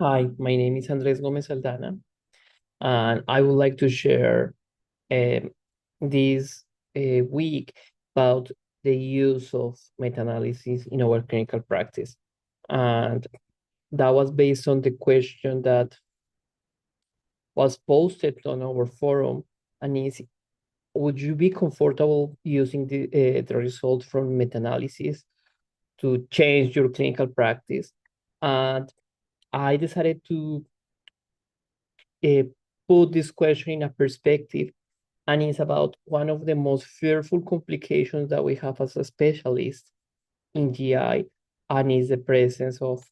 Hi, my name is Andres Gomez-Aldana, and I would like to share um, this week about the use of meta-analysis in our clinical practice. And that was based on the question that was posted on our forum, and is, would you be comfortable using the results from meta-analysis to change your clinical practice? And I decided to uh, put this question in a perspective, and it's about one of the most fearful complications that we have as a specialist in GI, and is the presence of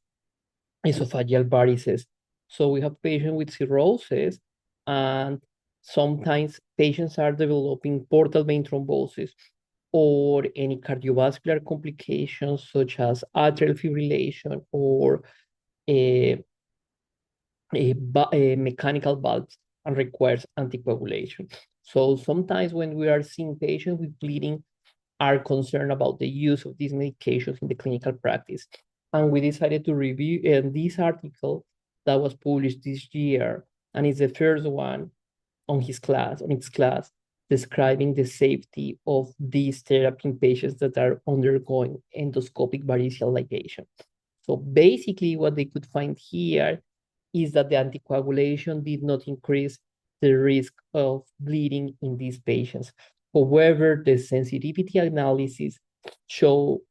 esophageal varices. So we have patients with cirrhosis, and sometimes patients are developing portal vein thrombosis or any cardiovascular complications such as atrial fibrillation or a a mechanical valves and requires anticoagulation. So sometimes when we are seeing patients with bleeding, are concerned about the use of these medications in the clinical practice. And we decided to review this article that was published this year, and it's the first one on its class, describing the safety of these therapy in patients that are undergoing endoscopic variceal ligation. So basically, what they could find here is that the anticoagulation did not increase the risk of bleeding in these patients. However, the sensitivity analysis show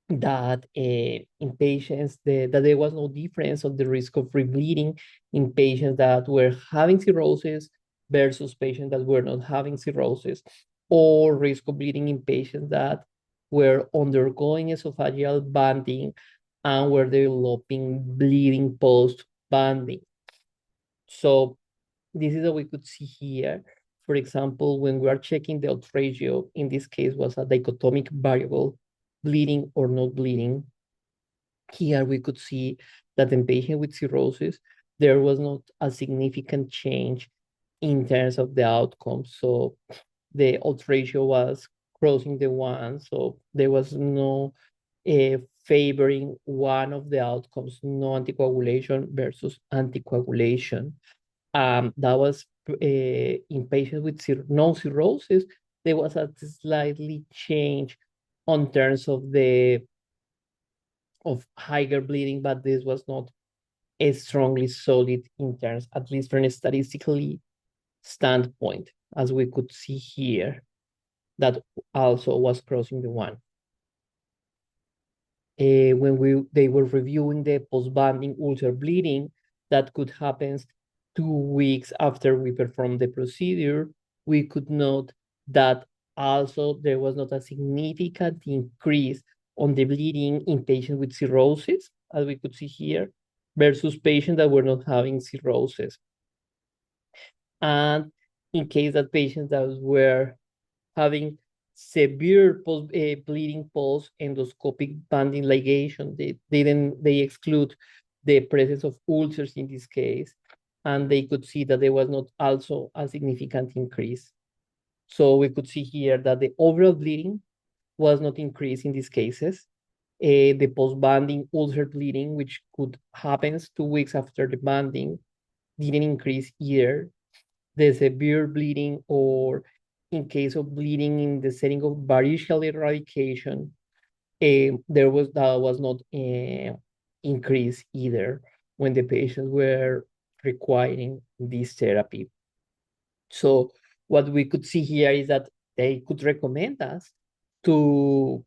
that in patients that there was no difference of the risk of rebleeding in patients that were having cirrhosis versus patients that were not having cirrhosis, or risk of bleeding in patients that were undergoing esophageal banding and were developing bleeding post banding. So this is what we could see here. For example, when we are checking the odds ratio, in this case was a dichotomic variable, bleeding or not bleeding. Here we could see that in patient with cirrhosis, there was not a significant change in terms of the outcome. So the odds ratio was crossing the one, so there was no favoring one of the outcomes, no anticoagulation versus anticoagulation. That was in patients with non-cirrhosis, there was a slightly change on terms of the of higher bleeding, but this was not as strongly solid in terms, at least from a statistically standpoint, as we could see here, that also was crossing the one. When they were reviewing the post-banding ulcer bleeding that could happen 2 weeks after we performed the procedure, we could note that also there was not a significant increase on the bleeding in patients with cirrhosis, as we could see here, versus patients that were not having cirrhosis. And in case that patients that were having severe bleeding post endoscopic banding ligation. They exclude the presence of ulcers in this case, and they could see that there was not also a significant increase. So we could see here that the overall bleeding was not increased in these cases. The post-banding ulcer bleeding, which could happen 2 weeks after the banding, didn't increase either. The severe bleeding, or in case of bleeding in the setting of variceal eradication, that was not increased either when the patients were requiring this therapy. So what we could see here is that they could recommend us to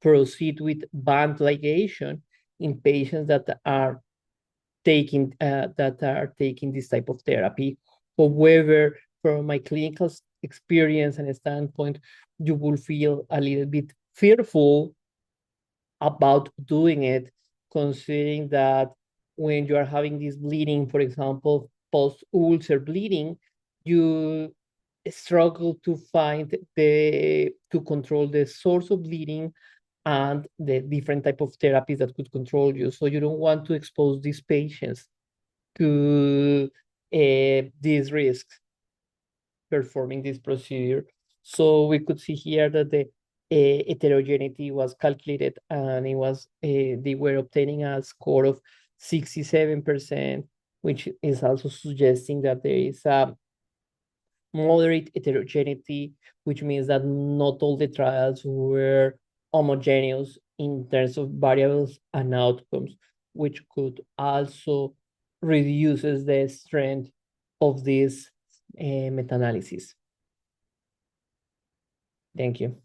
proceed with band ligation in patients that are taking this type of therapy. However, from my clinical experience and standpoint, you will feel a little bit fearful about doing it, considering that when you are having this bleeding, for example, post-ulcer bleeding, you struggle to find to control the source of bleeding and the different type of therapies that could control you. So you don't want to expose these patients to these risks performing this procedure. So we could see here that the heterogeneity was calculated, and it was they were obtaining a score of 67%, which is also suggesting that there is a moderate heterogeneity, which means that not all the trials were homogeneous in terms of variables and outcomes, which could also reduces the strength of this meta-analysis. Thank you.